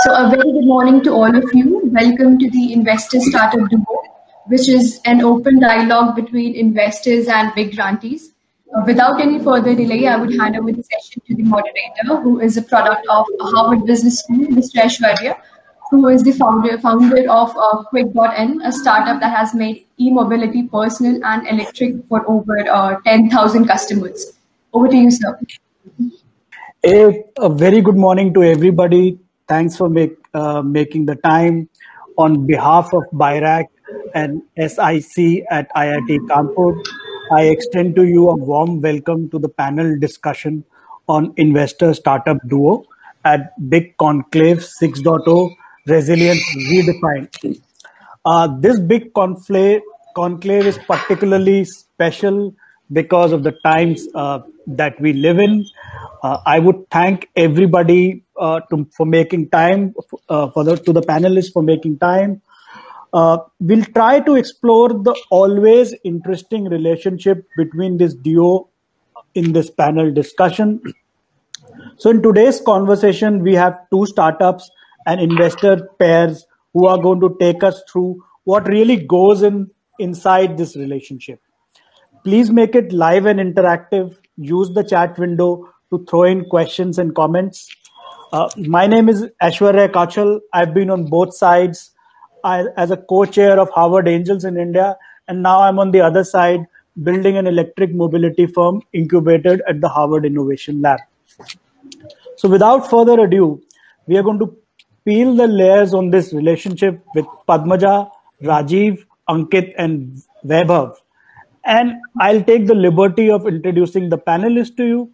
So a very good morning to all of you. Welcome to the Investor Startup Duo, which is an open dialogue between investors and big grantees. Without any further delay, I would hand over the session to the moderator, who is a product of Harvard Business School, Mr. Aishwarya, who is the founder of Quick.in, a startup that has made e-mobility personal and electric for over 10,000 customers. Over to you, sir. A very good morning to everybody. Thanks for making the time. On behalf of BIRAC and SIC at IIT Kanpur, I extend to you a warm welcome to the panel discussion on Investor Startup Duo at Big Conclave 6.0 Resilience Redefined. This big conclave is particularly special because of the times that we live in. I would thank everybody for making time, to the panelists for making time. We'll try to explore the always interesting relationship between this duo in this panel discussion. So in today's conversation, we have two startups and investor pairs who are going to take us through what really goes inside this relationship. Please make it live and interactive. Use the chat window to throw in questions and comments. My name is Aishwarya Kachal. I've been on both sides as a co-chair of Harvard Angels in India, and now I'm on the other side building an electric mobility firm incubated at the Harvard Innovation Lab. So without further ado, we are going to peel the layers on this relationship with Padmaja, Rajiv, Ankit, and Vaibhav. And I'll take the liberty of introducing the panelists to you.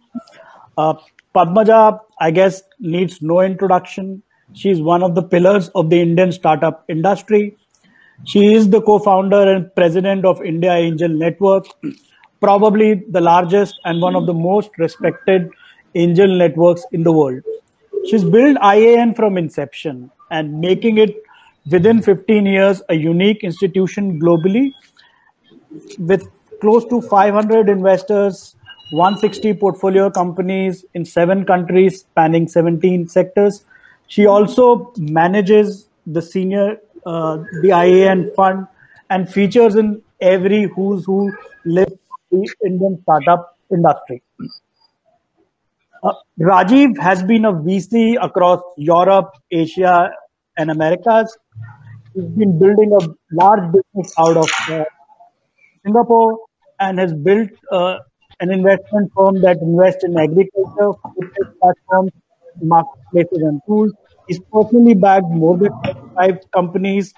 Padmaja, I guess, needs no introduction. She's one of the pillars of the Indian startup industry. She is the co-founder and president of India Angel Network, probably the largest and one of the most respected angel networks in the world. She's built IAN from inception and making it within 15 years a unique institution globally with close to 500 investors, 160 portfolio companies in 7 countries spanning 17 sectors. She also manages the IAN fund and features in every who's who lives in the Indian startup industry. Rajiv has been a VC across Europe, Asia, and Americas. He's been building a large business out of Singapore and has built an investment firm that invests in agriculture, fitness platforms, marketplaces, and tools. He's personally backed more than 5 companies,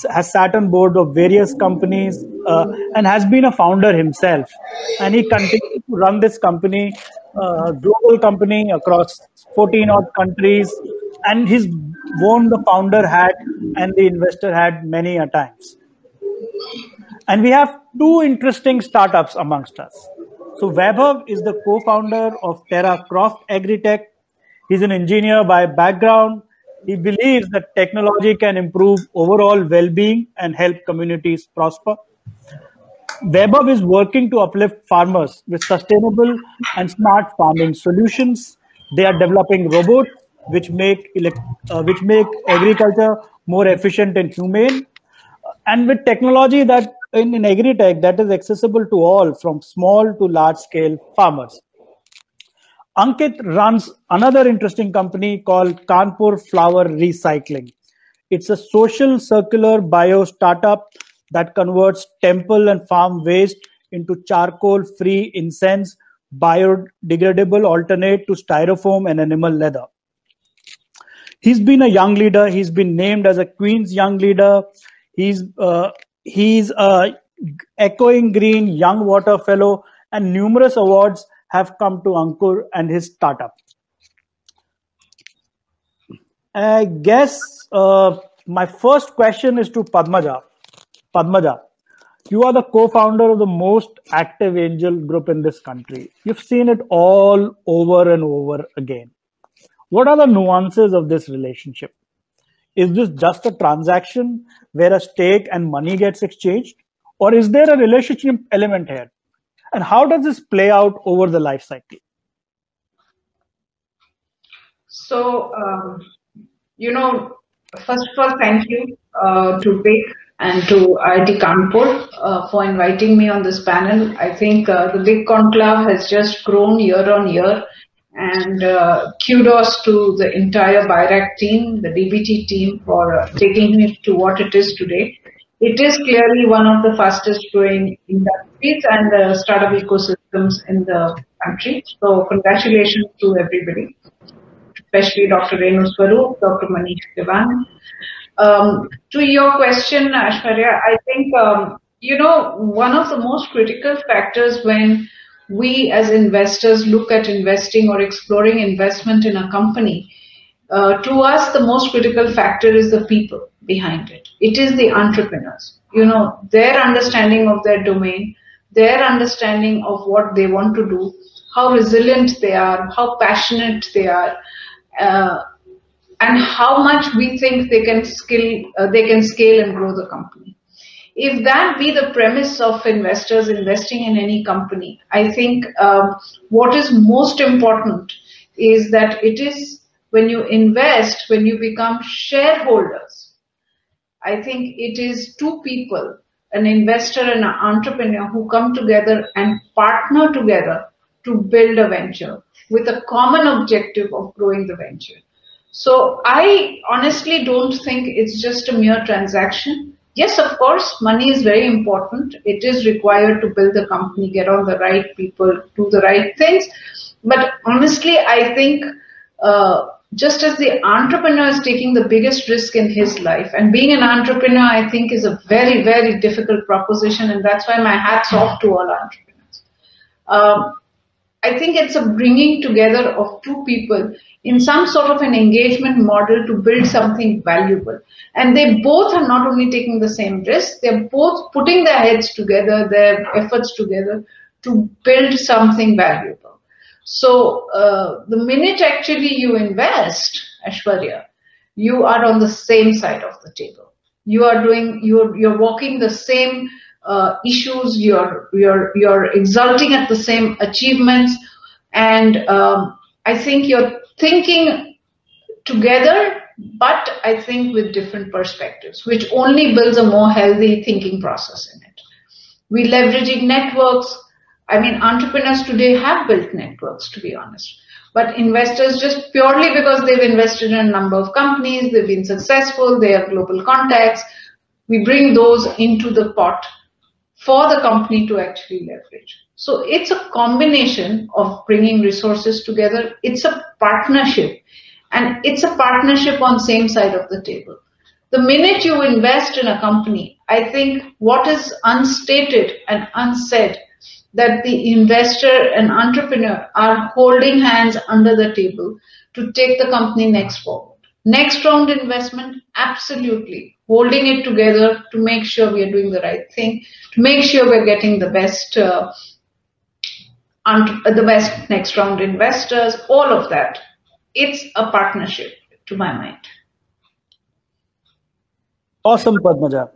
has sat on board of various companies, and has been a founder himself. And he continues to run this company, global company across 14 odd countries, and he's worn the founder hat and the investor hat many a times. And we have 2 interesting startups amongst us. So Vaibhav is the co-founder of Terra Croft Agritech. He's an engineer by background. He believes that technology can improve overall well-being and help communities prosper. Vaibhav is working to uplift farmers with sustainable and smart farming solutions. They are developing robots which make agriculture more efficient and humane. And with technology that in agri-tech that is accessible to all, from small to large-scale farmers. Ankit runs another interesting company called Kanpur Flower Recycling. It's a social circular bio startup that converts temple and farm waste into charcoal-free incense, biodegradable alternate to styrofoam and animal leather. He's been a young leader. He's been named as a Queen's Young Leader. He's a Echoing Green Young Water Fellow, and numerous awards have come to Ankur and his startup. I guess my first question is to Padmaja. Padmaja, you are the co-founder of the most active angel group in this country. You've seen it all over and over again. What are the nuances of this relationship? Is this just a transaction where a stake and money gets exchanged? Or is there a relationship element here? And how does this play out over the life cycle? So, first of all, thank you to Vic and to IIT Kanpur for inviting me on this panel. I think the Vic Conclave has just grown year on year, and kudos to the entire BIRAC team, the DBT team, for taking it to what it is today. It is clearly one of the fastest growing industries and startup ecosystems in the country. So congratulations to everybody, especially Dr. Renu Swaroop, Dr. Manish Devan. To your question, Ashwarya, I think, one of the most critical factors when we as investors look at investing or exploring investment in a company, to us, the most critical factor is the people behind it. It is the entrepreneurs, their understanding of their domain, their understanding of what they want to do, how resilient they are, how passionate they are, and how much we think they can scale and grow the company. If that be the premise of investors investing in any company, I think what is most important is that it is when you invest, when you become shareholders, I think it is two people, an investor and an entrepreneur, who come together and partner together to build a venture with a common objective of growing the venture. So I honestly don't think it's just a mere transaction. Yes, of course, money is very important. It is required to build the company, get on the right people, do the right things. But honestly, I think just as the entrepreneur is taking the biggest risk in his life, and being an entrepreneur, I think, is a very, very difficult proposition, and that's why my hat's off to all entrepreneurs. I think it's a bringing together of two people in some sort of an engagement model to build something valuable. And they both are not only taking the same risk, they're both putting their heads together, their efforts together to build something valuable. So the minute actually you invest, Ashwarya, you are on the same side of the table. You're walking the same issues, you're exulting at the same achievements, and I think you're thinking together, but I think with different perspectives, which only builds a more healthy thinking process in it. We leveraging networks. I mean, entrepreneurs today have built networks, to be honest. But investors, just purely because they've invested in a number of companies, they've been successful, they have global contacts, we bring those into the pot for the company to actually leverage. So it's a combination of bringing resources together. It's a partnership, and it's a partnership on same side of the table. The minute you invest in a company, I think what is unstated and unsaid, that the investor and entrepreneur are holding hands under the table to take the company next forward. Next round investment, absolutely. Holding it together to make sure we are doing the right thing, to make sure we're getting the best next round investors, all of that. It's a partnership, to my mind. Awesome, Padmaja.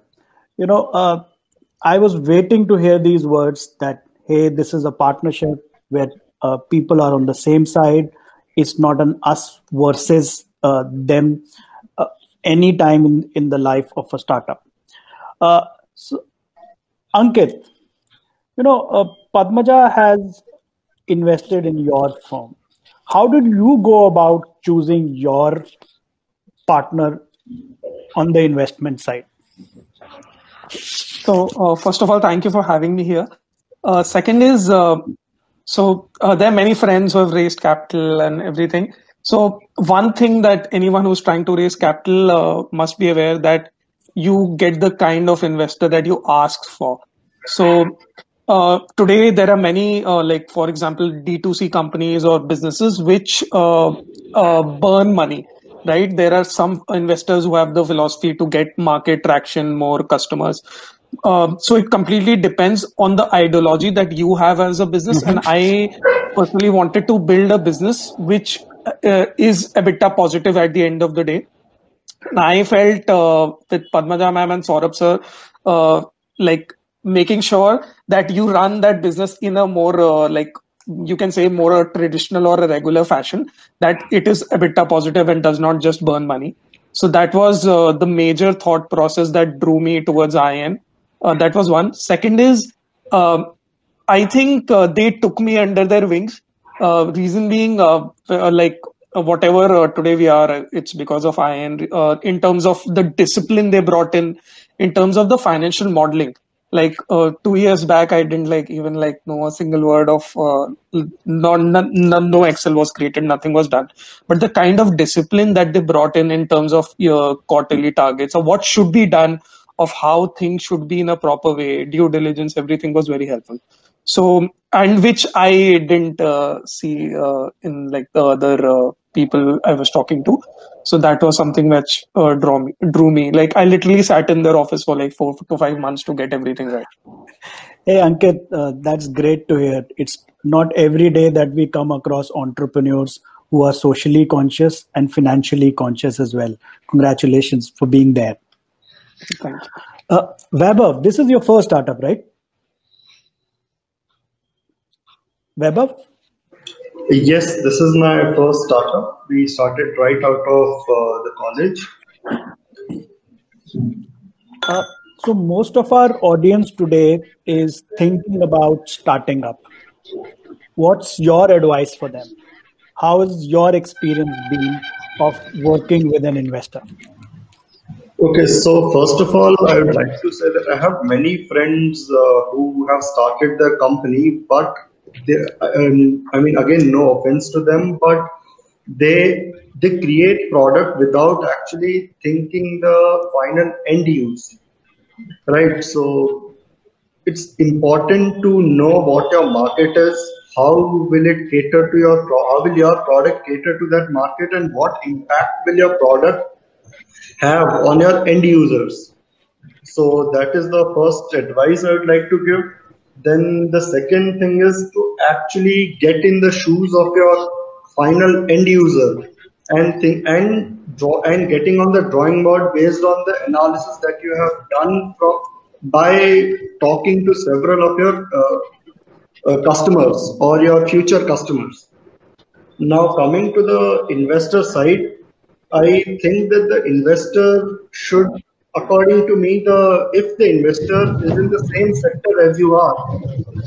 I was waiting to hear these words that, hey, this is a partnership where people are on the same side. It's not an us versus them any time in the life of a startup. So, Ankit, Padmaja has invested in your firm. How did you go about choosing your partner on the investment side? So, first of all, thank you for having me here. Second is, there are many friends who have raised capital and everything. So one thing that anyone who's trying to raise capital must be aware that you get the kind of investor that you ask for. So today there are many, like for example, D2C companies or businesses which burn money, right? There are some investors who have the philosophy to get market traction, more customers. So it completely depends on the ideology that you have as a business. And I personally wanted to build a business which is EBITDA positive at the end of the day. And I felt with Padmaja ma'am and Saurabh sir, like making sure that you run that business in a more like you can say more a traditional or a regular fashion, that it is EBITDA positive and does not just burn money. So that was the major thought process that drew me towards IIN. That was one. Second is, I think they took me under their wings. Reason being, whatever today we are, it's because of IIN. In terms of the discipline they brought in terms of the financial modeling. Like 2 years back, I didn't even know a single word of no Excel was created, nothing was done. But the kind of discipline that they brought in terms of your quarterly targets or what should be done, of how things should be in a proper way, due diligence, everything was very helpful. So, and which I didn't see in like the other people I was talking to. So that was something which drew me. Like I literally sat in their office for like 4 to 5 months to get everything right. Hey, Ankit, that's great to hear. It's not every day that we come across entrepreneurs who are socially conscious and financially conscious as well. Congratulations for being there. Thank you. Vaibhav, this is your first startup, right? Vaibhav? Yes, this is my first startup. We started right out of the college. So most of our audience today is thinking about starting up. What's your advice for them? How has your experience been of working with an investor? Okay, so first of all, I would like to say that I have many friends who have started their company, but I mean, again, no offense to them, but they create product without actually thinking the final end use, right? So it's important to know what your market is, how will it cater to how will your product cater to that market, and what impact will your product have on your end users. So that is the first advice I would like to give. Then the second thing is to actually get in the shoes of your final end user and think and draw and getting on the drawing board based on the analysis that you have done by talking to several of your customers or your future customers. Now coming to the investor side, I think that the investor should, according to me, if the investor is in the same sector as you are,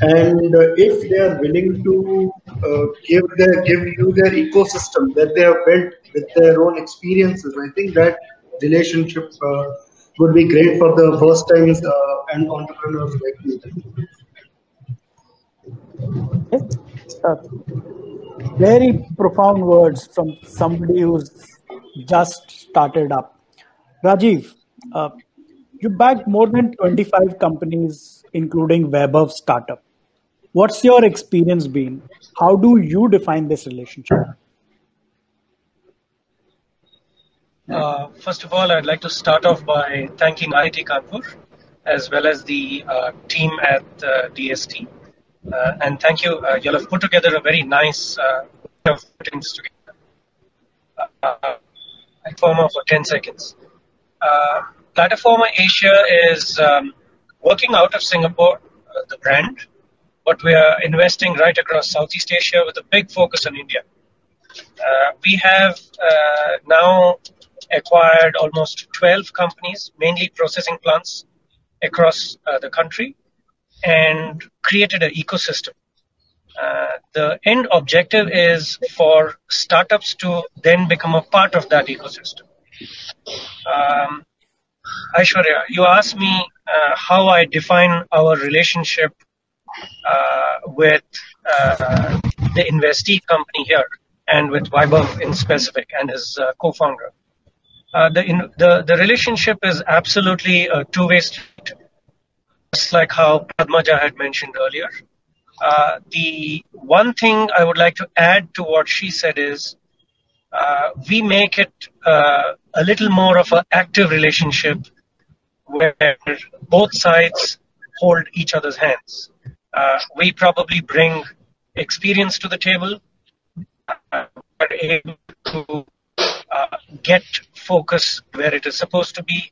and if they are willing to give you their ecosystem that they have built with their own experiences, I think that relationship would be great for the first times and entrepreneurs like you. Very profound words from somebody who's just started up. Rajiv, you backed more than 25 companies, including Vaibhav's startup. What's your experience been? How do you define this relationship? First of all, I'd like to start off by thanking IIT Kanpur as well as the team at DST. And thank you. You have put together a very nice of things together. Plataforma for 10 seconds. Plataforma Asia is working out of Singapore, the brand, but we are investing right across Southeast Asia with a big focus on India. We have now acquired almost 12 companies, mainly processing plants across the country, and created an ecosystem. The end objective is for startups to then become a part of that ecosystem. Aishwarya, you asked me how I define our relationship with the investee company here and with Vaibhav in specific and his co-founder. The relationship is absolutely a two-way street, just like how Padmaja had mentioned earlier. The one thing I would like to add to what she said is we make it a little more of an active relationship where both sides hold each other's hands. We probably bring experience to the table, are able to get focus where it is supposed to be.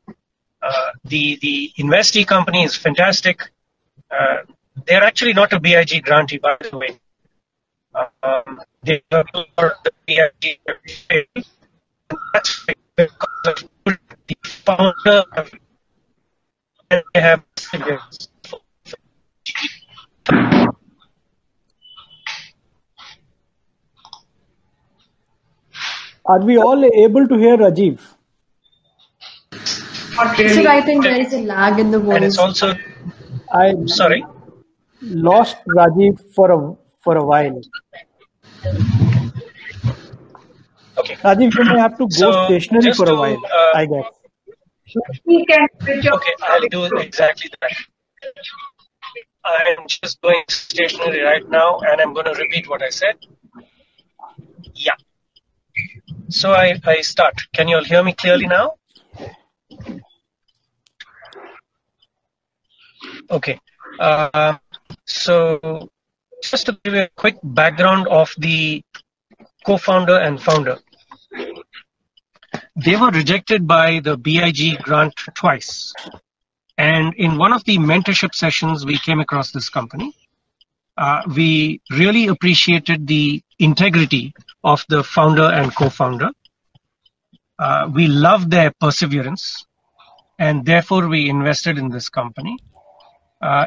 The investee company is fantastic. They're actually not a BIG grantee, by the way. They are the BIG. That's because of and they have perseverance. Are we all able to hear Rajiv? Not really. So I think there is a lag in the And it's voice. also, I sorry, lost Rajiv for a while. okay. Rajiv, you may have to go So stationary just for a to, while, I guess. We can switch off. okay, I'll do exactly that. I'm just going stationary right now, and I'm going to repeat what I said. Yeah. So I start. Can you all hear me clearly now? Okay. So just to give you a quick background of the co-founder and founder. They were rejected by the BIG grant twice. And in one of the mentorship sessions, we came across this company. We really appreciated the integrity of the founder and co-founder. We loved their perseverance, and therefore we invested in this company.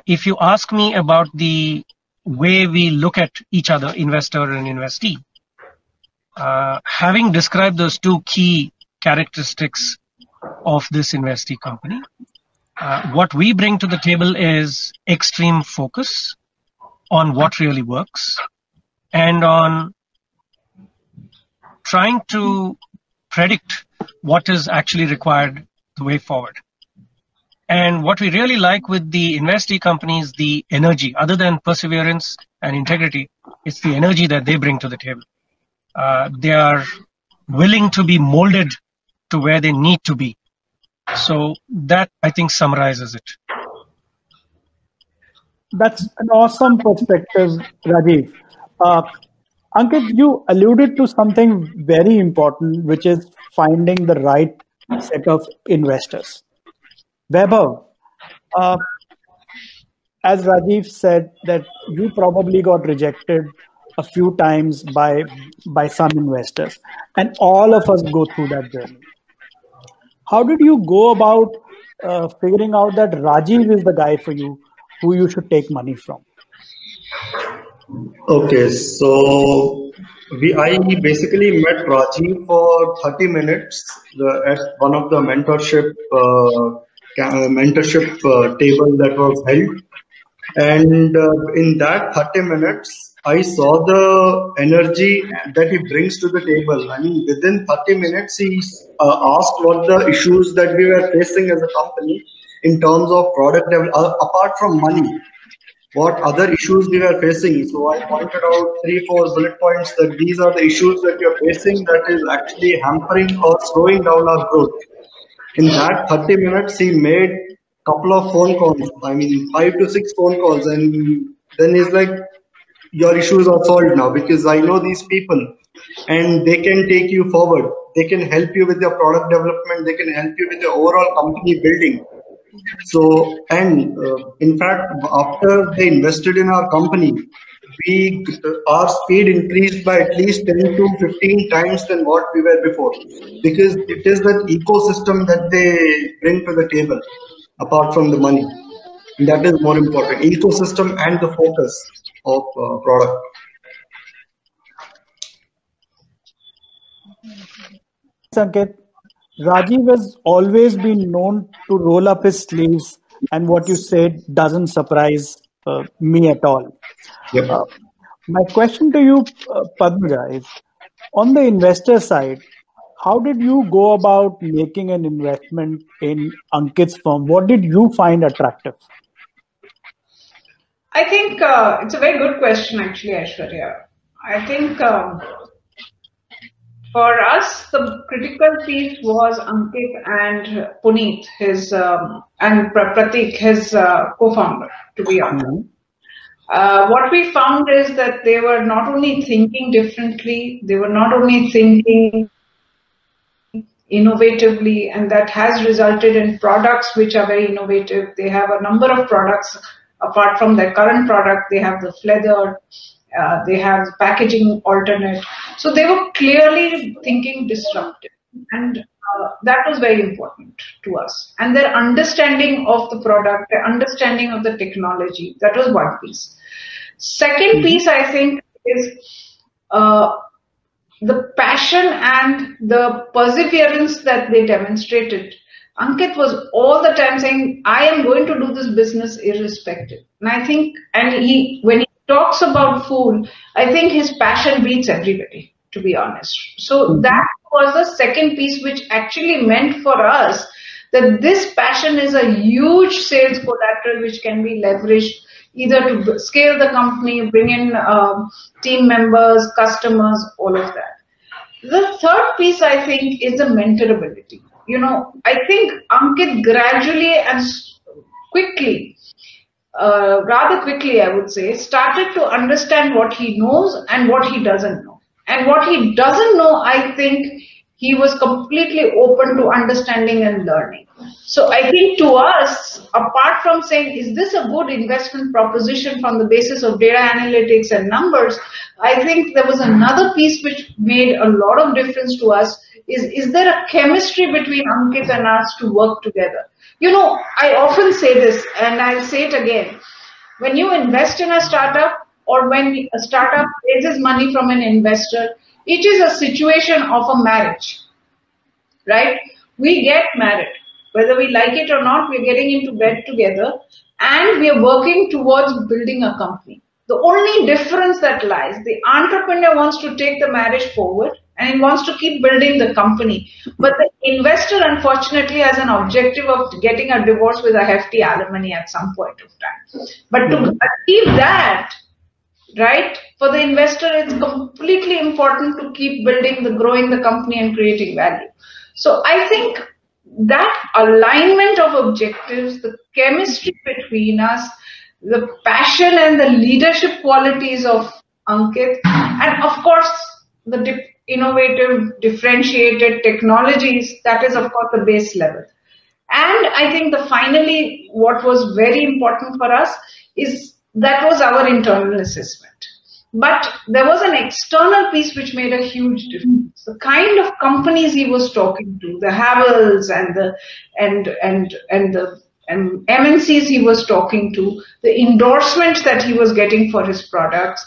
If you ask me about the way we look at each other, investor and investee, having described those two key characteristics of this investee company, what we bring to the table is extreme focus on what really works and on trying to predict what is actually required the way forward. And what we really like with the investee companies, the energy, other than perseverance and integrity, it's the energy that they bring to the table. They are willing to be molded to where they need to be. So that, I think, summarizes it. That's an awesome perspective, Rajiv. Ankit, you alluded to something very important, which is finding the right set of investors. Vaibhav, as Rajiv said, that you probably got rejected a few times by some investors, and all of us go through that journey. How did you go about figuring out that Rajiv is the guy for you, who you should take money from? Okay, so I basically met Rajiv for 30 minutes at one of the mentorship table that was held, and in that 30 minutes, I saw the energy that he brings to the table. I mean, within 30 minutes, he asked what the issues that we were facing as a company in terms of product development, apart from money. What other issues we were facing. So I pointed out 3-4 bullet points that these are the issues that we are facing that is actually hampering or slowing down our growth. In that 30 minutes, he made a couple of phone calls. I mean, 5 to 6 phone calls. And then he's like, your issues are solved now because I know these people and they can take you forward. They can help you with your product development. They can help you with your overall company building. So, and in fact, after they invested in our company, our speed increased by at least 10 to 15 times than what we were before, because it is that ecosystem that they bring to the table, apart from the money. And that is more important, ecosystem and the focus of product. Sanket, Rajiv has always been known to roll up his sleeves, and what you said doesn't surprise me at all. Yep. My question to you, Padmaja, is on the investor side, how did you go about making an investment in Ankit's firm? What did you find attractive? I think it's a very good question, actually, Aishwarya. I think for us, the critical piece was Ankit and Puneet, his and Pratik, his co-founder, to be honest. Mm-hmm. What we found is that they were not only thinking differently, they were not only thinking innovatively, and that has resulted in products which are very innovative. They have a number of products apart from their current product. They have the Flether, they have packaging alternate. So they were clearly thinking disruptive. And that was very important to us. And their understanding of the product, their understanding of the technology, that was one piece. Second piece, I think, is the passion and the perseverance that they demonstrated. Ankit was all the time saying, I am going to do this business irrespective. And I think, when he talks about food, I think his passion beats everybody, to be honest. So that was the second piece, which actually meant for us that this passion is a huge sales collateral which can be leveraged either to scale the company, bring in team members, customers, all of that. The third piece, I think, is the mentorability. I think Ankit gradually and quickly, rather quickly, I would say, started to understand what he knows and what he doesn't know. And what he doesn't know, I think he was completely open to understanding and learning. So I think to us, apart from saying, is this a good investment proposition from the basis of data analytics and numbers, I think there was another piece which made a lot of difference to us. Is there a chemistry between Ankit and us to work together? I often say this, and I'll say it again. When you invest in a startup, or when a startup raises money from an investor, it is a situation of a marriage, right? We get married. Whether we like it or not, we're getting into bed together, and we are working towards building a company. The only difference that lies, the entrepreneur wants to take the marriage forward, and he wants to keep building the company. But the investor, unfortunately, has an objective of getting a divorce with a hefty alimony at some point of time. But to achieve that, right, for the investor, it's completely important to keep growing the company and creating value. So I think that alignment of objectives, the chemistry between us, the passion and the leadership qualities of Ankit, and of course, the innovative, differentiated technologies, that is, of course, the base level. And I think finally, what was very important for us is that was our internal assessment. But there was an external piece which made a huge difference. The kind of companies he was talking to, the Havels and the MNCs he was talking to, the endorsements that he was getting for his products,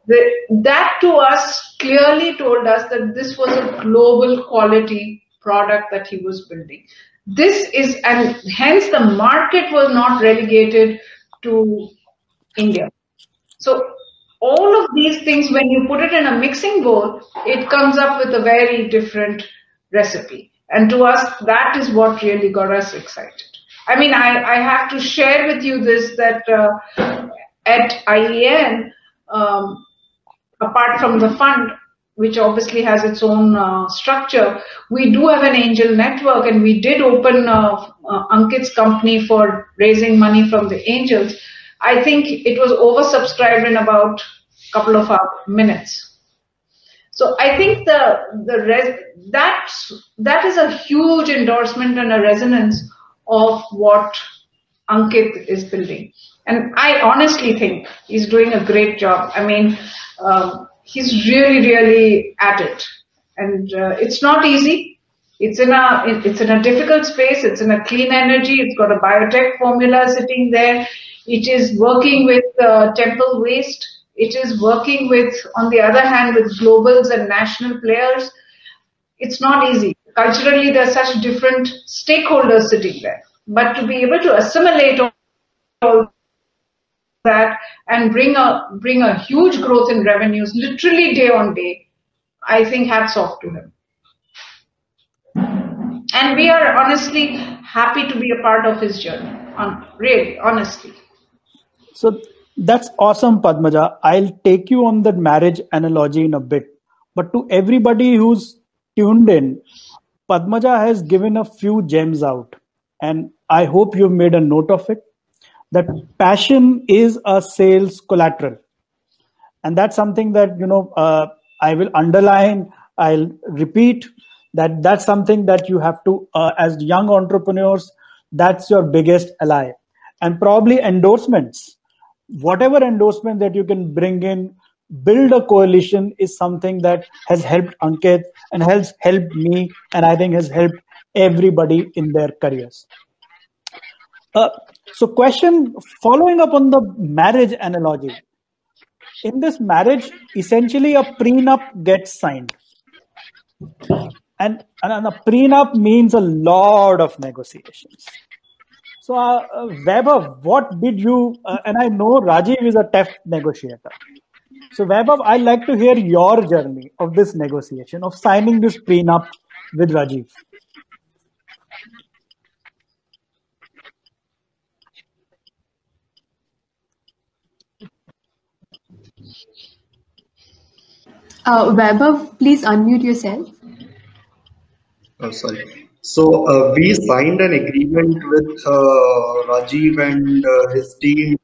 that to us clearly told us that this was a global quality product that he was building. And hence the market was not relegated to India. So all of these things, when you put it in a mixing bowl, it comes up with a very different recipe. And to us, that is what really got us excited. I mean, I have to share with you this, that at IEN, apart from the fund, which obviously has its own structure, we do have an angel network, and we did open Ankit's company for raising money from the angels. I think it was oversubscribed in about a couple of minutes. So I think that is a huge endorsement and a resonance of what Ankit is building. And I honestly think he's doing a great job. I mean, he's really, really at it. And it's not easy. It's in a difficult space. It's in a clean energy. It's got a biotech formula sitting there. It is working with Temple Waste. It is working with, on the other hand, with globals and national players. It's not easy. Culturally, there are such different stakeholders sitting there. But to be able to assimilate all that and bring a huge growth in revenues, literally day on day, I think hats off to him. And we are honestly happy to be a part of his journey, really, honestly. So that's awesome, Padmaja. I'll take you on the marriage analogy in a bit. But to everybody who's tuned in, Padmaja has given a few gems out. And I hope you've made a note of it. That passion is a sales collateral. And that's something that, I will underline, I'll repeat, that's something that you have to, as young entrepreneurs, that's your biggest ally. And probably endorsements. Whatever endorsement that you can bring in build a coalition is something that has helped Ankit and has helped me, and I think has helped everybody in their careers. So question following up on the marriage analogy. In this marriage, essentially a prenup gets signed. And a prenup means a lot of negotiations. So Vaibhav, what did you, and I know Rajiv is a tough negotiator. So Vaibhav, I'd like to hear your journey of this negotiation, of signing this prenup with Rajiv. Vaibhav, please unmute yourself. Oh, sorry. So we signed an agreement with Rajiv and his team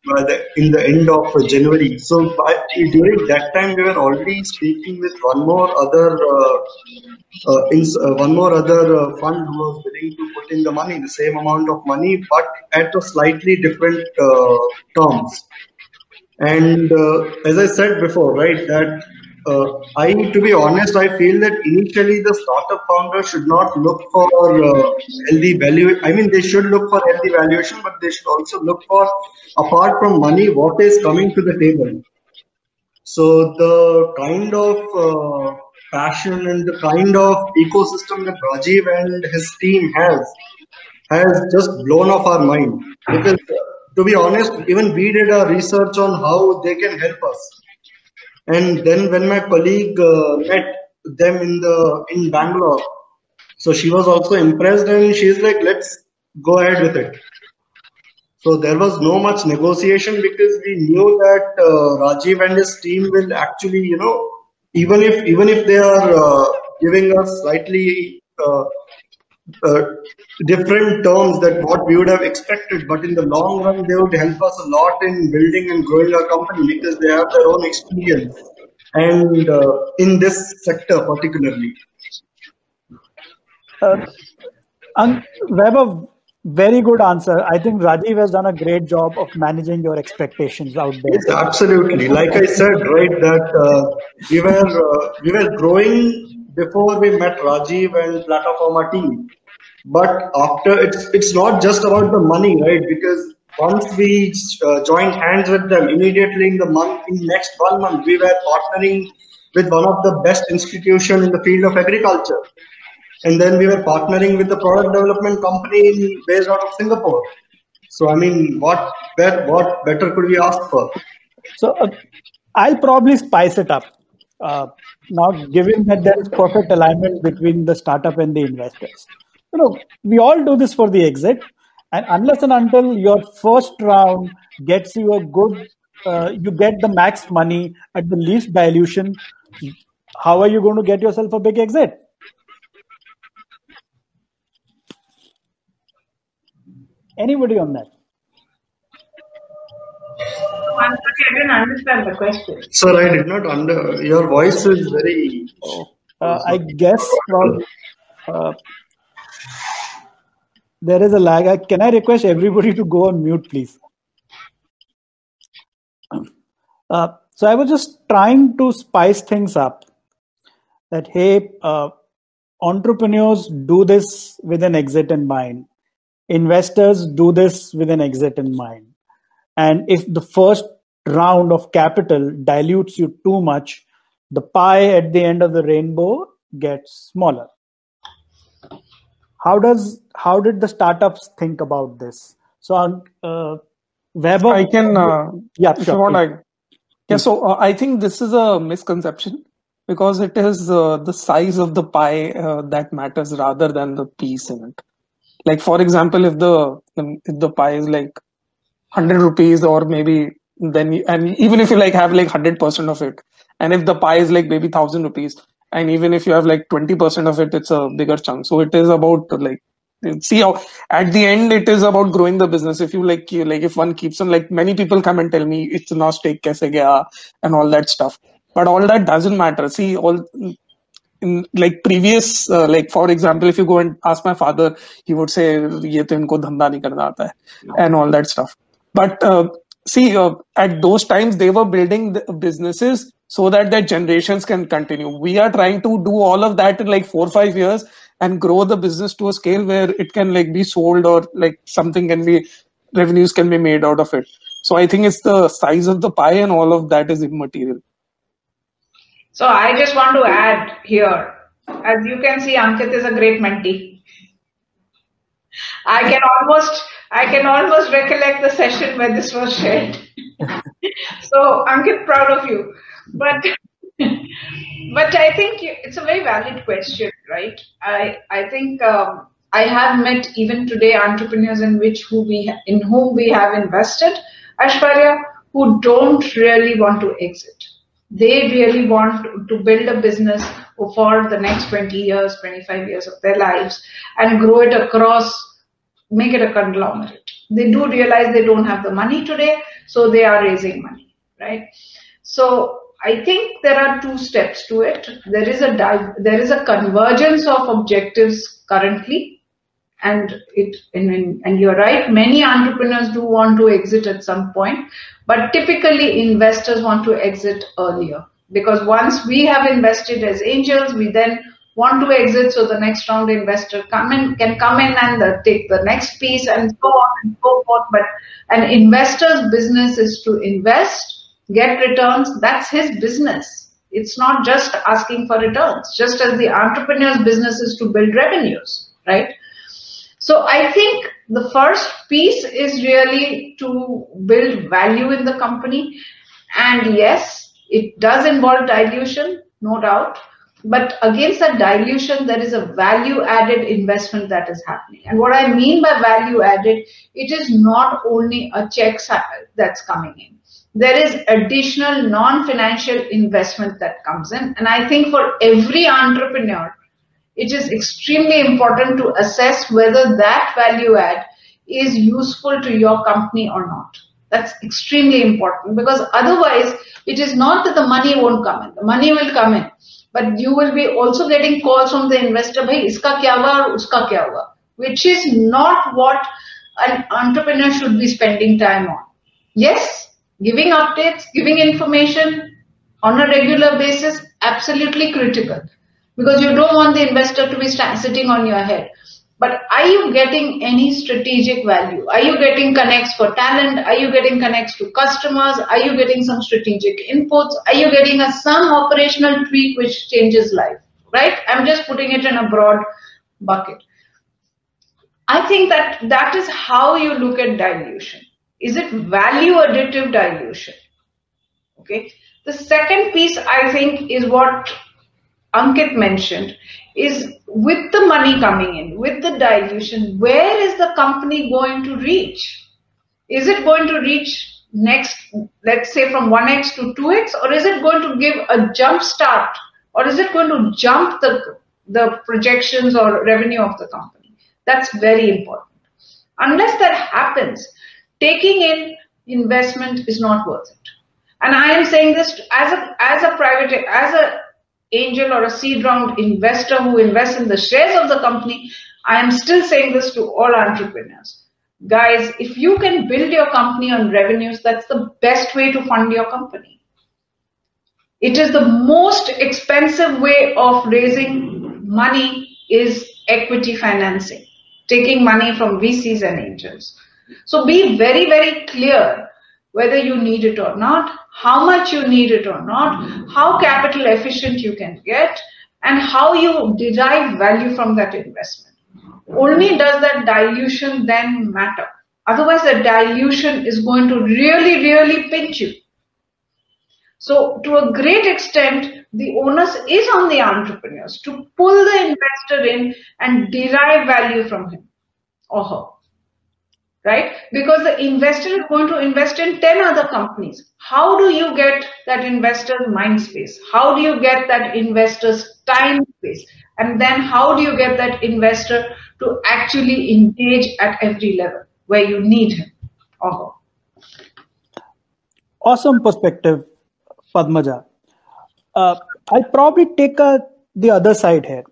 in the end of January. So during that time, we were already speaking with one more other fund who was willing to put in the money, the same amount of money, but at a slightly different terms. And as I said before, right, that to be honest, I feel that initially the startup founder should not look for healthy value. I mean, they should look for healthy valuation, but they should also look for, apart from money, what is coming to the table. So the kind of passion and the kind of ecosystem that Rajiv and his team has just blown off our mind. Because to be honest, even we did a research on how they can help us. And then when my colleague met them in Bangalore, so she was also impressed and she's like, let's go ahead with it. So there was no much negotiation because we knew that Rajiv and his team will actually, even if they are giving us slightly different terms than what we would have expected, but in the long run, they would help us a lot in building and growing our company because they have their own experience and in this sector particularly. Vaibhav, very good answer. I think Rajiv has done a great job of managing your expectations out there. Yes, absolutely. Like I said, right, that we were growing before we met Rajiv and Plataforma team. But after, it's not just about the money, right? Because once we joined hands with them, immediately in next 1 month, we were partnering with one of the best institutions in the field of agriculture. And then we were partnering with the product development company based out of Singapore. So, I mean, what better could we ask for? So, I'll probably spice it up. Now, given that there is perfect alignment between the startup and the investors. We all do this for the exit. And unless and until your first round gets you a good, you get the max money at the least dilution, how are you going to get yourself a big exit? Anybody on that? I didn't understand the question. Sir, I did not your voice is very... I guess there is a lag. Can I request everybody to go on mute, please? So I was just trying to spice things up. That, hey, entrepreneurs do this with an exit in mind. Investors do this with an exit in mind. And if the first round of capital dilutes you too much, the pie at the end of the rainbow gets smaller. How did the startups think about this? So, Vaibhav, I can, if you want, sure. I think this is a misconception because it is the size of the pie that matters rather than the piece in it. Like, for example, if the pie is like 100 rupees or maybe and even if you have 100% of it, and if the pie is maybe 1,000 rupees, and even if you have 20% of it, it's a bigger chunk. So it is about see how at the end it is about growing the business. If you if one keeps on many people come and tell me it's not stake kaise gaya and all that stuff, but all that doesn't matter. See, all in previous for example, if you go and ask my father, he would say ye to inko dhanda nahi karna aata hai and all that stuff. But see, at those times they were building the businesses so that their generations can continue. We are trying to do all of that in like 4 or 5 years and grow the business to a scale where it can like be sold, or like something can be, revenues can be made out of it. So I think it's the size of the pie, and all of that is immaterial. So I just want to add here, as you can see, Ankit is a great mentee. I can almost recollect the session where this was shared. So Ankit, proud of you. But I think it's a very valid question, right? I think I have met even today entrepreneurs in whom we have invested, Aishwarya, who don't really want to exit. They really want to build a business for the next 20 years, 25 years of their lives and grow it across, make it a conglomerate. They do realize they don't have the money today, so they are raising money, right? So I think there are two steps to it. There is a convergence of objectives currently, and you're right, many entrepreneurs do want to exit at some point, but typically investors want to exit earlier, because once we have invested as angels, we then want to exit, so the next round investor can come in and take the next piece, and so on and so forth. But an investor's business is to invest, get returns. That's his business. It's not just asking for returns, just as the entrepreneur's business is to build revenues, right? So I think the first piece is really to build value in the company. And yes, it does involve dilution, no doubt. But against that dilution, there is a value-added investment that is happening. And what I mean by value-added, it is not only a check that's coming in. There is additional non-financial investment that comes in. And I think for every entrepreneur, it is extremely important to assess whether that value add is useful to your company or not. That's extremely important, because otherwise it is not that the money won't come in. The money will come in, but you will be also getting calls from the investor, bhai, iska kya hua aur uska kya hua, which is not what an entrepreneur should be spending time on. Yes, giving updates, giving information on a regular basis, absolutely critical, because you don't want the investor to be sitting on your head. But are you getting any strategic value? Are you getting connects for talent? Are you getting connects to customers? Are you getting some strategic inputs? Are you getting some operational tweak which changes life, right? I'm just putting it in a broad bucket. I think that is how you look at dilution. Is it value additive dilution? Okay. The second piece, I think, is what Ankit mentioned, is with the money coming in, with the dilution, where is the company going to reach? Is it going to reach next, let's say from 1x to 2x, or is it going to give a jump start, or is it going to jump the projections or revenue of the company? That's very important. Unless that happens, taking in investment is not worth it. And I am saying this as a angel or a seed round investor who invests in the shares of the company. I am still saying this to all entrepreneurs. Guys, if you can build your company on revenues, that's the best way to fund your company. It is the most expensive way of raising money is equity financing, taking money from VCs and angels. So be very, very clear whether you need it or not, how much you need it or not, how capital efficient you can get, and how you derive value from that investment. Only does that dilution then matter. Otherwise, the dilution is going to really, really pinch you. So to a great extent, the onus is on the entrepreneurs to pull the investor in and derive value from him or her. Right? Because the investor is going to invest in 10 other companies. How do you get that investor's mind space? How do you get that investor's time space? And then how do you get that investor to actually engage at every level where you need him or her? Awesome perspective, Padmaja. I'll probably take the other side here.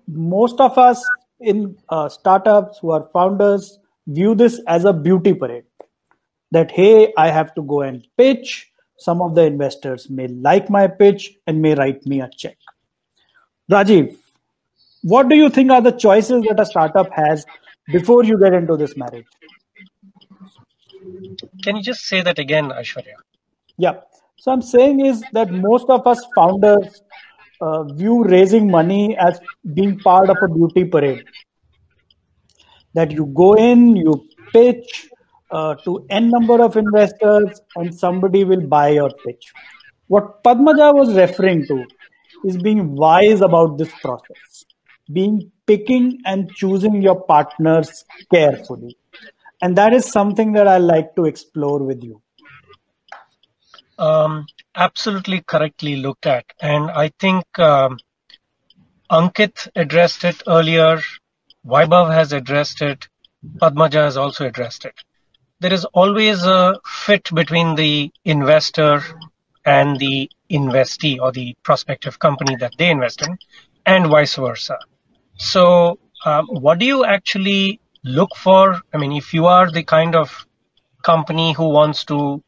Most of us in startups who are founders view this as a beauty parade, that, hey, I have to go and pitch, some of the investors may like my pitch and may write me a check. Rajiv, what do you think are the choices that a startup has before you get into this marriage? Can you just say that again, Aishwarya? Yeah. So I'm saying is that most of us founders view raising money as being part of a beauty parade. That you go in, you pitch to n number of investors, and somebody will buy your pitch. What Padmaja was referring to is being wise about this process, being picking and choosing your partners carefully. And that is something that I like to explore with you. Absolutely correctly looked at. And I think Ankit addressed it earlier, Vaibhav has addressed it, Padmaja has also addressed it. There is always a fit between the investor and the investee or the prospective company that they invest in, and vice versa. So what do you actually look for? I mean, if you are the kind of company who wants to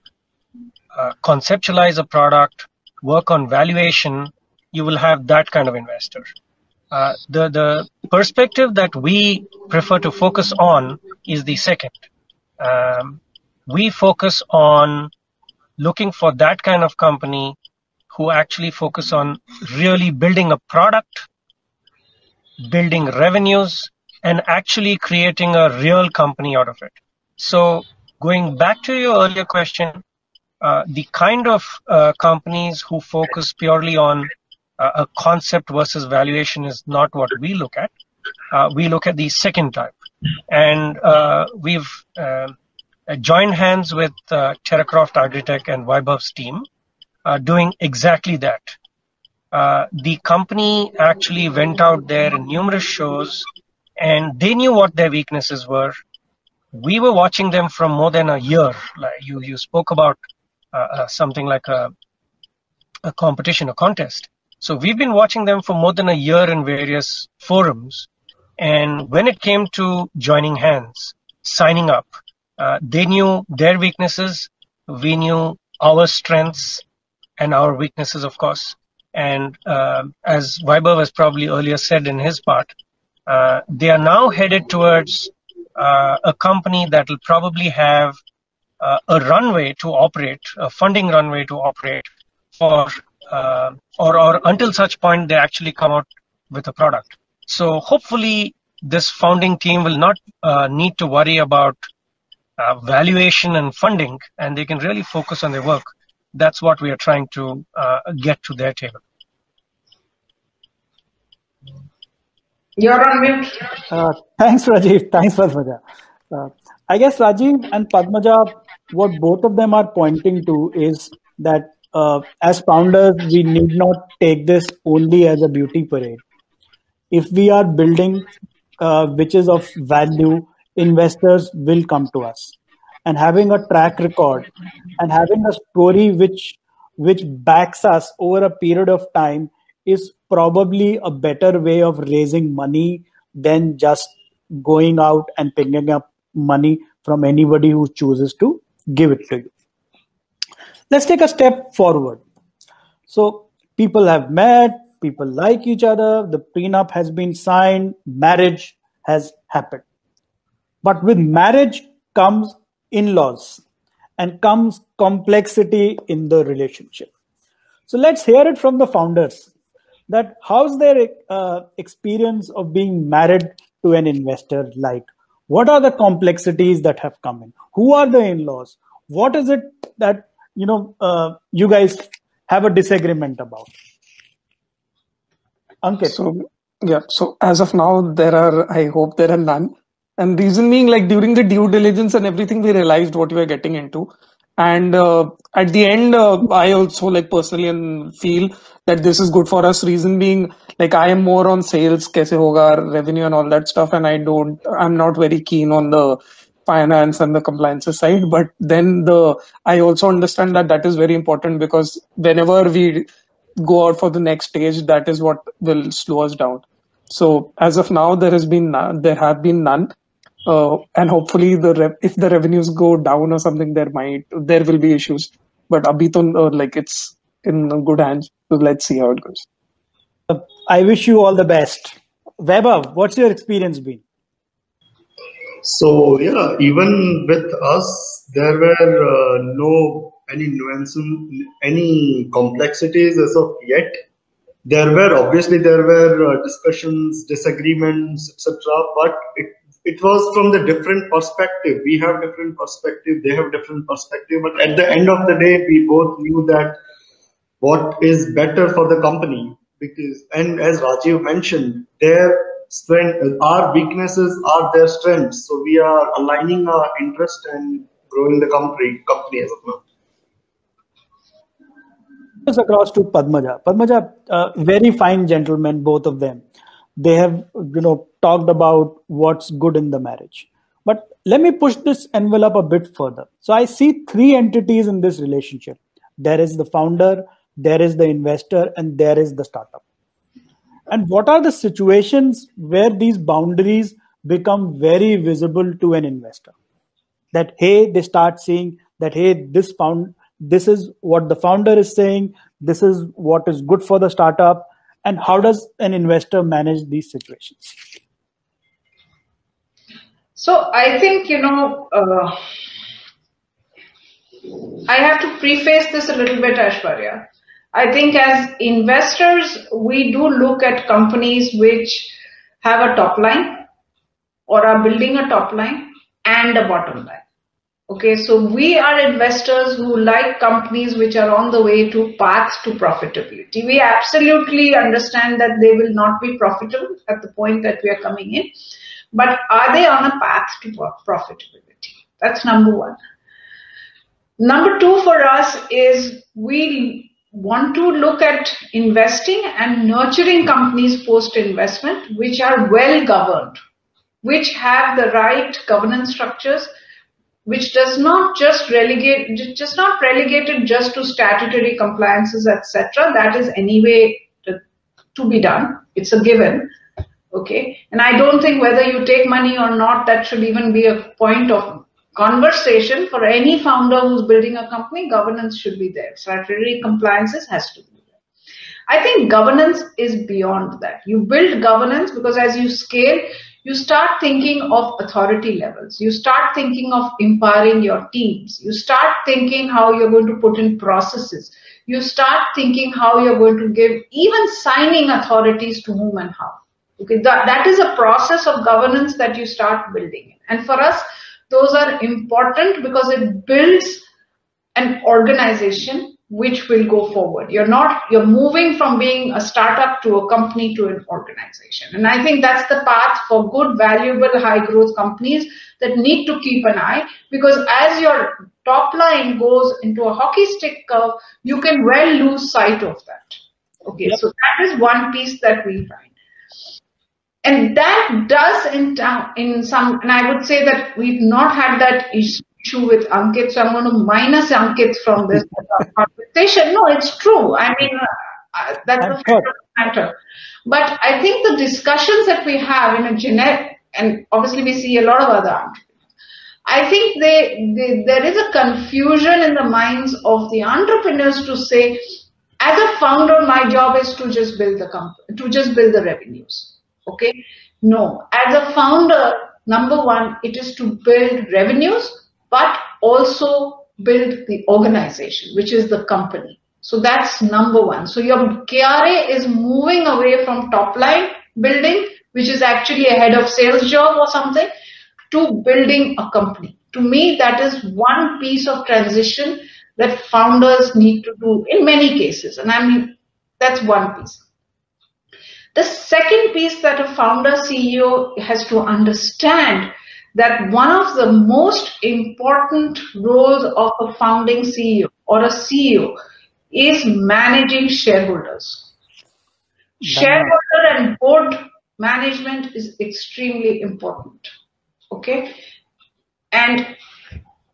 conceptualize a product, work on valuation, you will have that kind of investor. The perspective that we prefer to focus on is the second. We focus on looking for that kind of company who actually focus on really building a product, building revenues, and actually creating a real company out of it. So going back to your earlier question, the kind of companies who focus purely on a concept versus valuation is not what we look at. We look at the second type. And we've joined hands with Terracroft Agritech and Vaibhav's team doing exactly that. The company actually went out there in numerous shows and they knew what their weaknesses were. We were watching them from more than a year. Like you spoke about something like a competition, a contest. So we've been watching them for more than a year in various forums. And when it came to joining hands, signing up, they knew their weaknesses. We knew our strengths and our weaknesses, of course. And as Vaibhav has probably earlier said in his part, they are now headed towards a company that will probably have a runway to operate, a funding runway to operate for, or until such point they actually come out with a product. So hopefully this founding team will not need to worry about valuation and funding, and they can really focus on their work. That's what we are trying to get to their table. You're on mute. Thanks, Rajiv. Thanks, Padmaja. I guess Rajiv and Padmaja, what both of them are pointing to is that as founders, we need not take this only as a beauty parade. If we are building which is of value, investors will come to us. And having a track record and having a story which backs us over a period of time is probably a better way of raising money than just going out and picking up money from anybody who chooses to give it to you. Let's take a step forward. So people have met, people like each other, the prenup has been signed, marriage has happened. But with marriage comes in-laws and comes complexity in the relationship. So let's hear it from the founders that how's their experience of being married to an investor like? What are the complexities that have come in? Who are the in-laws? What is it that you guys have a disagreement about? Ankit. So as of now, I hope there are none. And reason being, like during the due diligence and everything, we realized what we were getting into. And at the end, I also personally feel that this is good for us. Reason being, I am more on sales, kaise hoga, revenue and all that stuff. And I'm not very keen on the finance and the compliance side. But then I also understand that is very important, because whenever we go out for the next stage, that is what will slow us down. So as of now, there have been none. And hopefully if the revenues go down or something, there will be issues. but abhi to, like it's in good hands. So let's see how it goes. I wish you all the best. Vaibhav, what's your experience been? So yeah, even with us, there were no any nuances, any complexities as of yet. There were discussions, disagreements, etc. But it was from the different perspective. We have different perspective, they have different perspective. But at the end of the day, we both knew that what is better for the company. Because, and as Rajiv mentioned, their strength, our weaknesses are their strengths. So we are aligning our interest and growing the company as of now. Across to Padmaja. Padmaja, very fine gentlemen, both of them. They have, talked about what's good in the marriage. But let me push this envelope a bit further. So I see three entities in this relationship. There is the founder, there is the investor, and there is the startup. And what are the situations where these boundaries become very visible to an investor? That, hey, they start seeing that, hey, this is what the founder is saying, this is what is good for the startup, and how does an investor manage these situations? So I think, I have to preface this a little bit, Aishwarya. I think as investors, we do look at companies which have a top line or are building a top line and a bottom line. Okay, so we are investors who like companies which are on the way to path to profitability. We absolutely understand that they will not be profitable at the point that we are coming in, but are they on a path to profitability? That's number one. Number two for us is we want to look at investing and nurturing companies post-investment which are well governed, which have the right governance structures, which does not just relegated just to statutory compliances, etc. That is anyway to be done. It's a given. Okay. And I don't think whether you take money or not, that should even be a point of conversation for any founder who's building a company. Governance should be there. Statutory compliances has to be there. I think governance is beyond that. You build governance because as you scale, you start thinking of authority levels. You start thinking of empowering your teams. You start thinking how you're going to put in processes. You start thinking how you're going to give even signing authorities to whom and how. Okay, that is a process of governance that you start building. And for us, those are important because it builds an organization which will go forward. You're moving from being a startup to a company to an organization. And I think that's the path for good, valuable, high growth companies that need to keep an eye, because as your top line goes into a hockey stick curve, you can well lose sight of that. Okay, yep. So that is one piece that we find. And that does in some, and I would say that we've not had that issue with Ankit, so I'm going to minus Ankit from this conversation. No, it's true. I mean, that's a matter. But I think the discussions that we have in a generic, and obviously we see a lot of other entrepreneurs, I think there is a confusion in the minds of the entrepreneurs to say, as a founder, my job is to just build the company, to just build the revenues. Okay, no, as a founder, number one, it is to build revenues, but also build the organization, which is the company. So that's number one. So your KRA is moving away from top line building, which is actually a head of sales job or something, to building a company. To me, that is one piece of transition that founders need to do in many cases. And I mean, that's one piece. The second piece that a founder CEO has to understand, that one of the most important roles of a founding CEO or a CEO is managing shareholders. Shareholder and board management is extremely important. Okay? And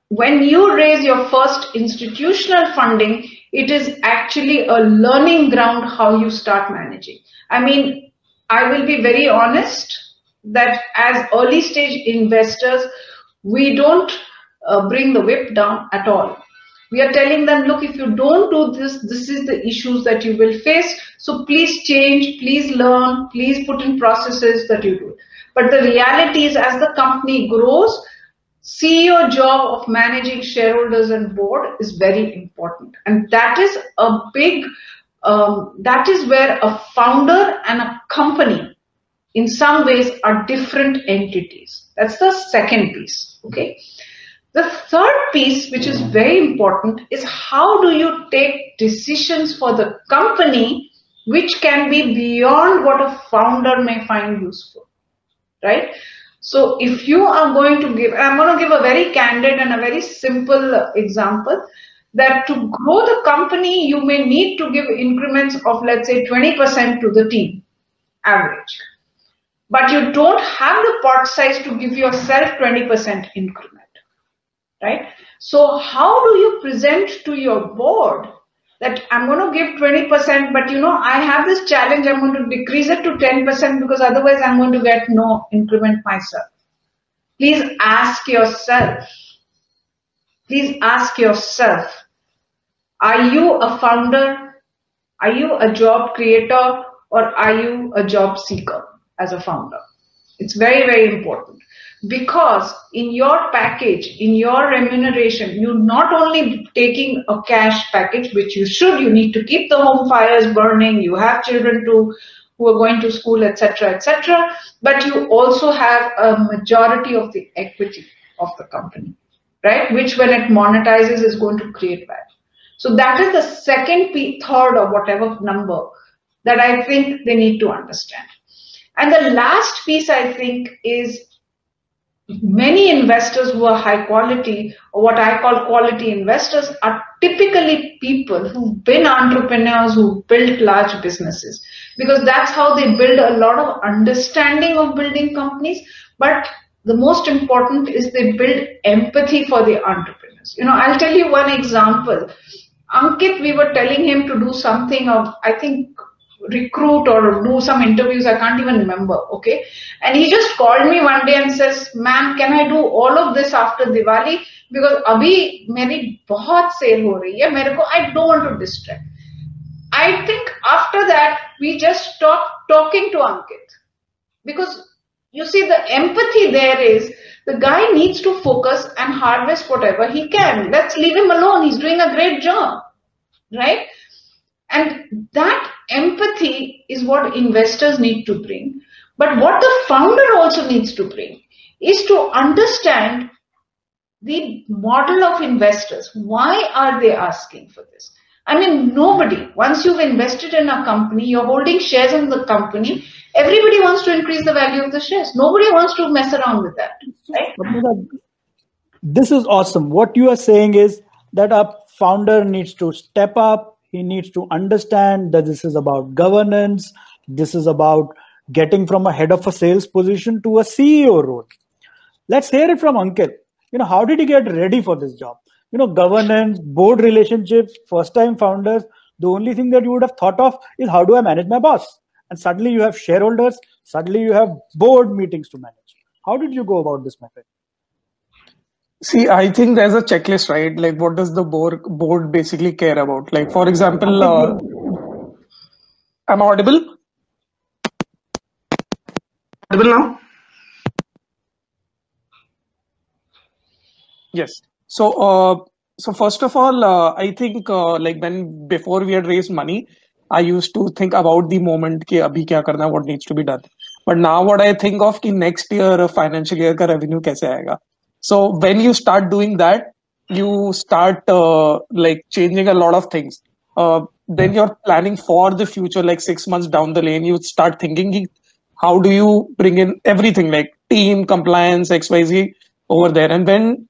when you raise your first institutional funding, it is actually a learning ground how you start managing. I mean, I will be very honest that as early stage investors, we don't bring the whip down at all. We are telling them, look, if you don't do this, this is the issues that you will face. So please change, please learn, please put in processes that you do. But the reality is, as the company grows, CEO job of managing shareholders and board is very important. And that is a big, that is where a founder and a company in some ways are different entities. That's the second piece, okay? The third piece, which is very important, is how do you take decisions for the company which can be beyond what a founder may find useful, right? So if you are going to give, I'm going to give a very candid and a very simple example, that to grow the company, you may need to give increments of, let's say, 20% to the team, average. But you don't have the pot size to give yourself 20% increment, right? So how do you present to your board that I'm going to give 20%, but I have this challenge, I'm going to decrease it to 10% because otherwise I'm going to get no increment myself. Please ask yourself, are you a founder? Are you a job creator? Or are you a job seeker as a founder? It's very, very important. Because in your package, in your remuneration, you're not only taking a cash package, which you should, you need to keep the home fires burning, you have children who are going to school, etc., but you also have a majority of the equity of the company, right? Which when it monetizes is going to create value. So that is the second, third or whatever number that I think they need to understand. And the last piece I think is many investors who are high quality, or what I call quality investors, are typically people who've been entrepreneurs who built large businesses, because that's how they build a lot of understanding of building companies. But the most important is they build empathy for the entrepreneurs. I'll tell you one example. Ankit, we were telling him to do something of, I think, recruit or do some interviews, I can't even remember, okay? And he just called me one day and says, ma'am, can I do all of this after Diwali? Because abhi meri bahut sale ho rahi hai, mere ko, I don't want to distract. I think after that, we just stopped talking to Ankit. Because you see, the empathy there is, the guy needs to focus and harvest whatever he can. Let's leave him alone. He's doing a great job, right? And that empathy is what investors need to bring. But what the founder also needs to bring is to understand the model of investors. Why are they asking for this? I mean, nobody, once you've invested in a company, you're holding shares in the company, everybody wants to increase the value of the shares. Nobody wants to mess around with that, right? This is awesome. What you are saying is that a founder needs to step up. He needs to understand that this is about governance. This is about getting from a head of a sales position to a CEO role. Let's hear it from Ankit. How did he get ready for this job? Governance, board relationships, first-time founders, the only thing that you would have thought of is how do I manage my boss? And suddenly you have shareholders, suddenly you have board meetings to manage. How did you go about this, my friend? See, I think there's a checklist, right? Like, what does the board basically care about? Like, for example, I'm audible? Audible now? Yes. So first of all, I think like before we had raised money, I used to think about the moment कि अभी क्या करना है, what needs to be done. But now what I think of कि next year financial year का revenue कैसे आएगा. So when you start doing that, you start like changing a lot of things. Then you're planning for the future, like 6 months down the lane. You start thinking how do you bring in everything like team, compliance, XYZ over there. And when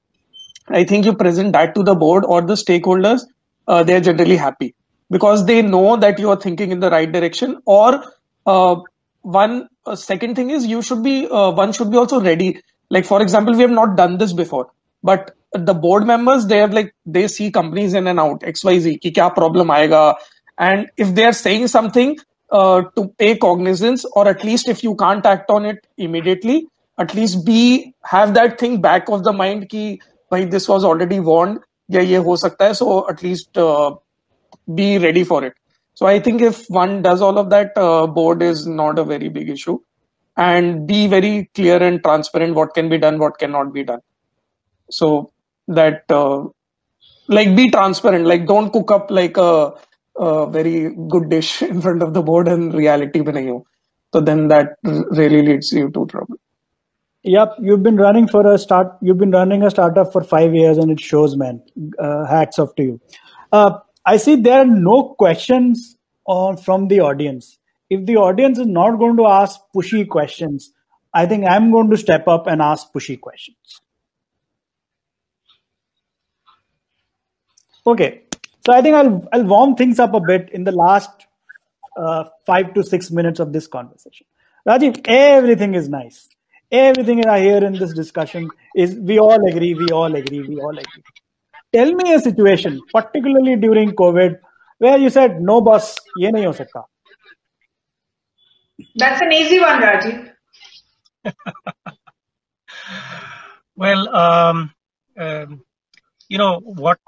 I think you present that to the board or the stakeholders, they're generally happy because they know that you are thinking in the right direction. Or second thing is one should be also ready. Like, for example, we have not done this before, but the board members, they see companies in and out, XYZ, ki kya problem aayega. And if they are saying something to pay cognizance, or at least if you can't act on it immediately, at least have that thing back of the mind ki, bhai, this was already warned. या ये हो सकता है, so at least be ready for it. So I think if one does all of that, board is not a very big issue, and be very clear and transparent what can be done, what cannot be done. So that like be transparent, like don't cook up like a very good dish in front of the board and reality mein nahi ho. So then that really leads you to trouble. Yep, you've been running a startup for 5 years, and it shows, man. Hats off to you. I see there are no questions from the audience. If the audience is not going to ask pushy questions, I think I'm going to step up and ask pushy questions. Okay, so I think I'll warm things up a bit in the last 5 to 6 minutes of this conversation. Rajiv, everything is nice. Everything I hear in this discussion is we all agree. Tell me a situation, particularly during COVID, where you said, no boss, ye nahi ho sakta. That's an easy one, Rajiv. Well, what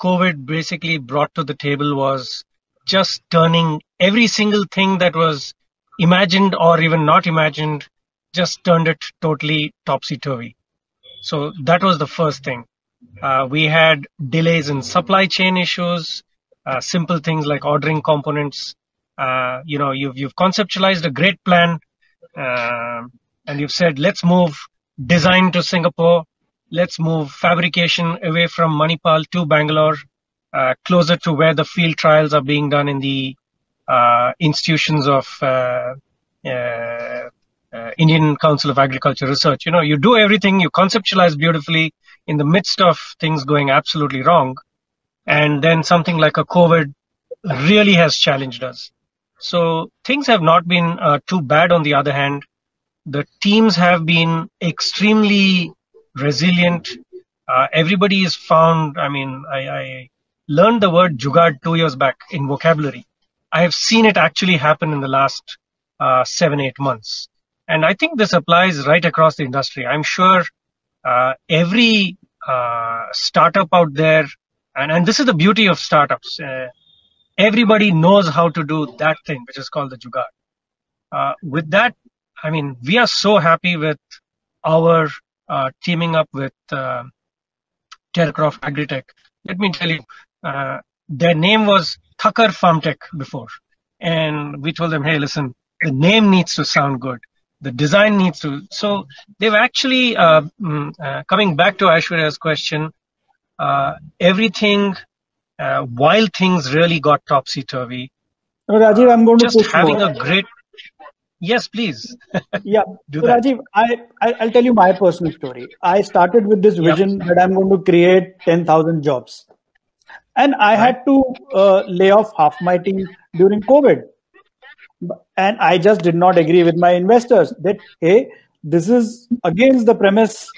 COVID basically brought to the table was just turning every single thing that was imagined or even not imagined, just turned it totally topsy-turvy. So that was the first thing. We had delays in supply chain issues, simple things like ordering components. You've conceptualized a great plan, and you've said, let's move design to Singapore. Let's move fabrication away from Manipal to Bangalore, closer to where the field trials are being done in the institutions of Indian Council of Agriculture Research. You do everything, you conceptualize beautifully in the midst of things going absolutely wrong. And then something like a COVID really has challenged us. So things have not been too bad. On the other hand, the teams have been extremely resilient. Everybody is found, I learned the word jugaad 2 years back in vocabulary. I have seen it actually happen in the last 7-8 months. And I think this applies right across the industry. I'm sure every startup out there, and this is the beauty of startups, everybody knows how to do that thing, which is called the jugaad. With that, we are so happy with our teaming up with Terracroft Agritech. Let me tell you, their name was Thakkar Farmtech before. And we told them, hey, listen, the name needs to sound good. The design needs to. So they've actually, coming back to Aishwarya's question, everything, while things really got topsy-turvy. Rajiv, I'm going to just push having more. a great. Yes, please. Yeah. Do so that. Rajiv, I'll tell you my personal story. I started with this vision that I'm going to create 10,000 jobs. And I had to lay off half my team during COVID. And I just did not agree with my investors that, hey, this is against the premise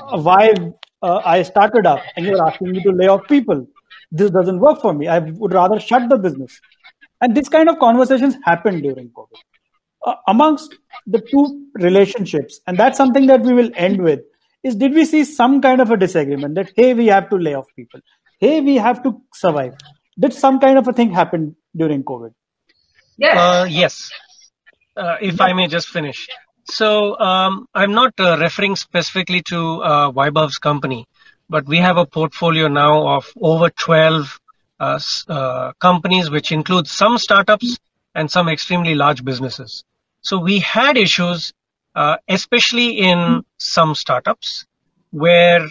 of why I started up, and you're asking me to lay off people. This doesn't work for me. I would rather shut the business. And this kind of conversations happened during COVID. Amongst the two relationships, and that's something that we will end with, is did we see some kind of a disagreement that, hey, we have to lay off people. Hey, we have to survive. Did some kind of a thing happen during COVID? Yes. If I may just finish. So I'm not referring specifically to Vaibhav's company, but we have a portfolio now of over 12 companies, which includes some startups and some extremely large businesses. So we had issues, especially in some startups, where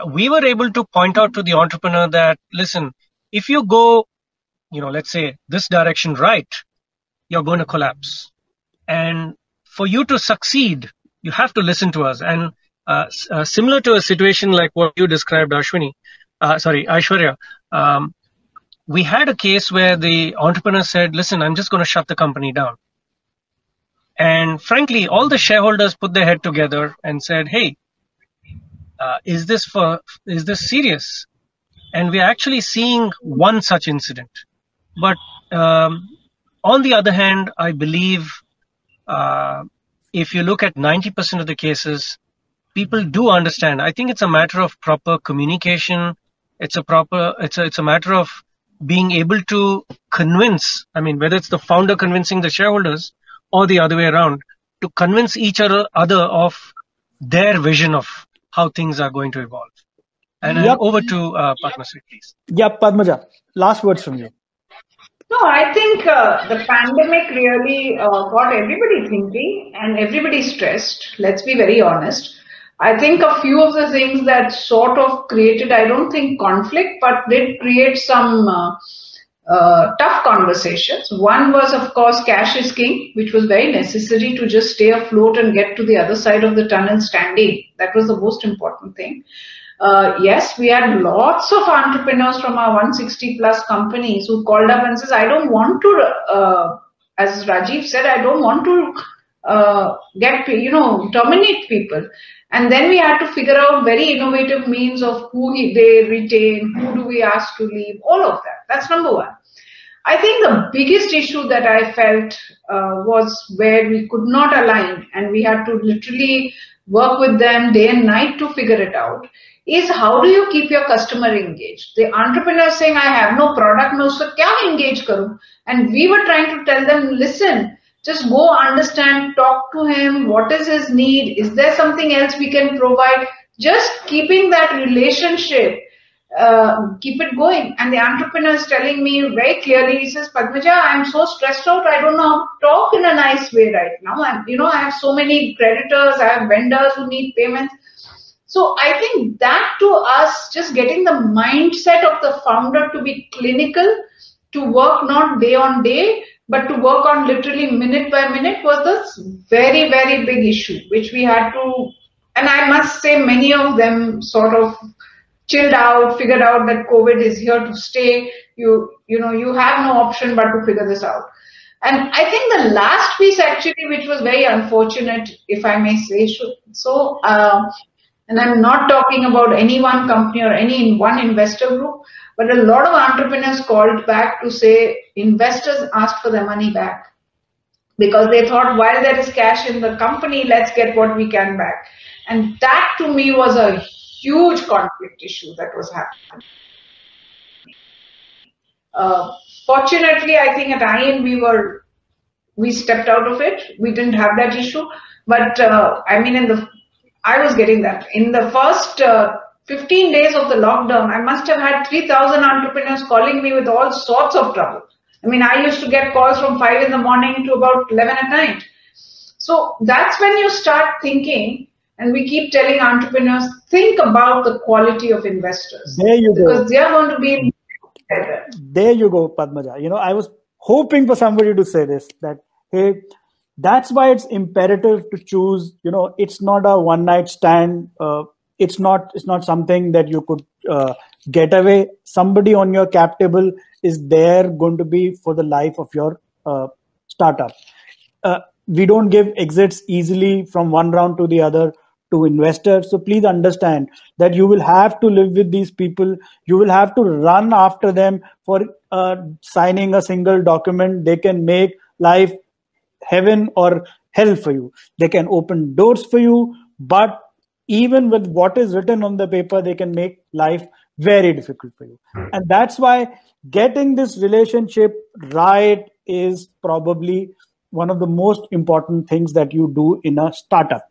we were able to point out to the entrepreneur that, listen, if you go, let's say this direction right, you're going to collapse. And for you to succeed, you have to listen to us. And similar to a situation like what you described, Aishwarya, we had a case where the entrepreneur said, listen, I'm just going to shut the company down. And frankly, all the shareholders put their head together and said, hey, is this serious? And we're actually seeing one such incident. But on the other hand, I believe if you look at 90% of the cases, people do understand. I think it's a matter of proper communication, It's a matter of being able to convince. I mean, whether it's the founder convincing the shareholders or the other way around, to convince each other of their vision of how things are going to evolve. And over to Padma, please. Yeah, Padmaja, last words from you. No, I think the pandemic really got everybody thinking and everybody stressed. Let's be very honest. I think a few of the things that sort of created, I don't think conflict, but did create some tough conversations. One was, of course, cash is king, which was very necessary to just stay afloat and get to the other side of the tunnel standing. That was the most important thing. Yes, we had lots of entrepreneurs from our 160 plus companies who called up and says, I don't want to, as Rajiv said, I don't want to terminate people. And then we had to figure out very innovative means of who they retain, who do we ask to leave, all of that. That's number one. I think the biggest issue that I felt was where we could not align and we had to literally work with them day and night to figure it out, is how do you keep your customer engaged? The entrepreneur saying, I have no product, no, so kya engage karu? And we were trying to tell them, listen, just go understand, talk to him, what is his need? Is there something else we can provide? Just keeping that relationship, keep it going. And the entrepreneur is telling me very clearly, he says, Padmaja, I'm so stressed out, I don't know how to talk in a nice way right now. I have so many creditors, I have vendors who need payments. So I think that to us, just getting the mindset of the founder to be clinical, to work not day on day, but to work on literally minute by minute was this very, very big issue, which we had to, and I must say many of them sort of chilled out, figured out that COVID is here to stay. You have no option but to figure this out. And I think the last piece actually, which was very unfortunate, if I may say so, and I'm not talking about any one company or any one investor group, but a lot of entrepreneurs called back to say investors asked for their money back because they thought while there is cash in the company, let's get what we can back. And that to me was a huge conflict issue that was happening. Fortunately, I think at IN we stepped out of it. We didn't have that issue. But I was getting that. In the first 15 days of the lockdown, I must have had 3,000 entrepreneurs calling me with all sorts of trouble. I mean, I used to get calls from 5 in the morning to about 11 at night. So that's when you start thinking, and we keep telling entrepreneurs, think about the quality of investors. There you go. Because they are going to be better. There you go, Padmaja. I was hoping for somebody to say this, that, hey, that's why it's imperative to choose, it's not a one night stand. It's not something that you could get away. Somebody on your cap table is there going to be for the life of your startup. We don't give exits easily from one round to the other to investors. So please understand that you will have to live with these people. You will have to run after them for signing a single document. They can make life heaven or hell for you. They can open doors for you, but even with what is written on the paper, they can make life very difficult for you. And that's why getting this relationship right is probably one of the most important things that you do in a startup.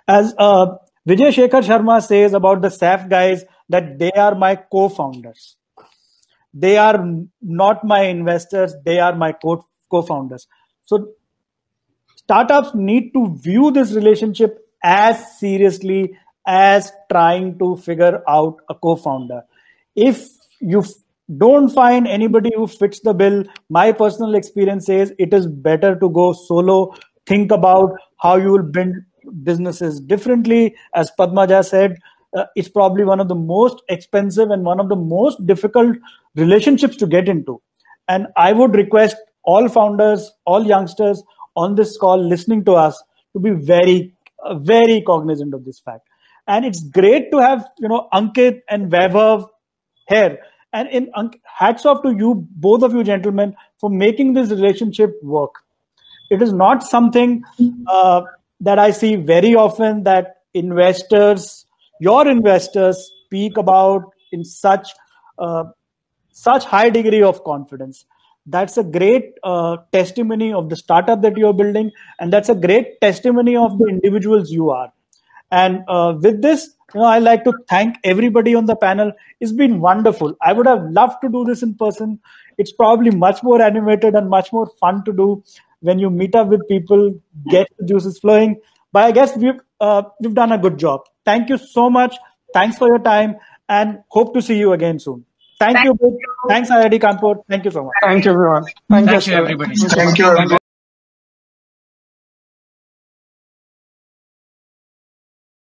As Vijay Shekhar Sharma says about the SAF guys, that they are my co-founders. They are not my investors. They are my co-founders. So startups need to view this relationship as seriously as trying to figure out a co-founder. If you don't find anybody who fits the bill, my personal experience says it is better to go solo. Think about how you will build businesses differently. As Padmaja said, it's probably one of the most expensive and one of the most difficult relationships to get into. And I would request all founders, all youngsters on this call listening to us to be very, very cognizant of this fact. And it's great to have, Ankit and Vaibhav here. And hats off to you, both of you gentlemen, for making this relationship work. It is not something that I see very often, that your investors speak about in such high degree of confidence. That's a great testimony of the startup that you're building, and that's a great testimony of the individuals you are. And with this, I'd like to thank everybody on the panel. It's been wonderful. I would have loved to do this in person. It's probably much more animated and much more fun to do when you meet up with people, get the juices flowing. But I guess we've done a good job. Thank you so much. Thanks for your time, and hope to see you again soon. Thank you. Thanks, IIT Kanpur. Thank you so much. Thank you, everyone. Thank you, everybody. Thank you.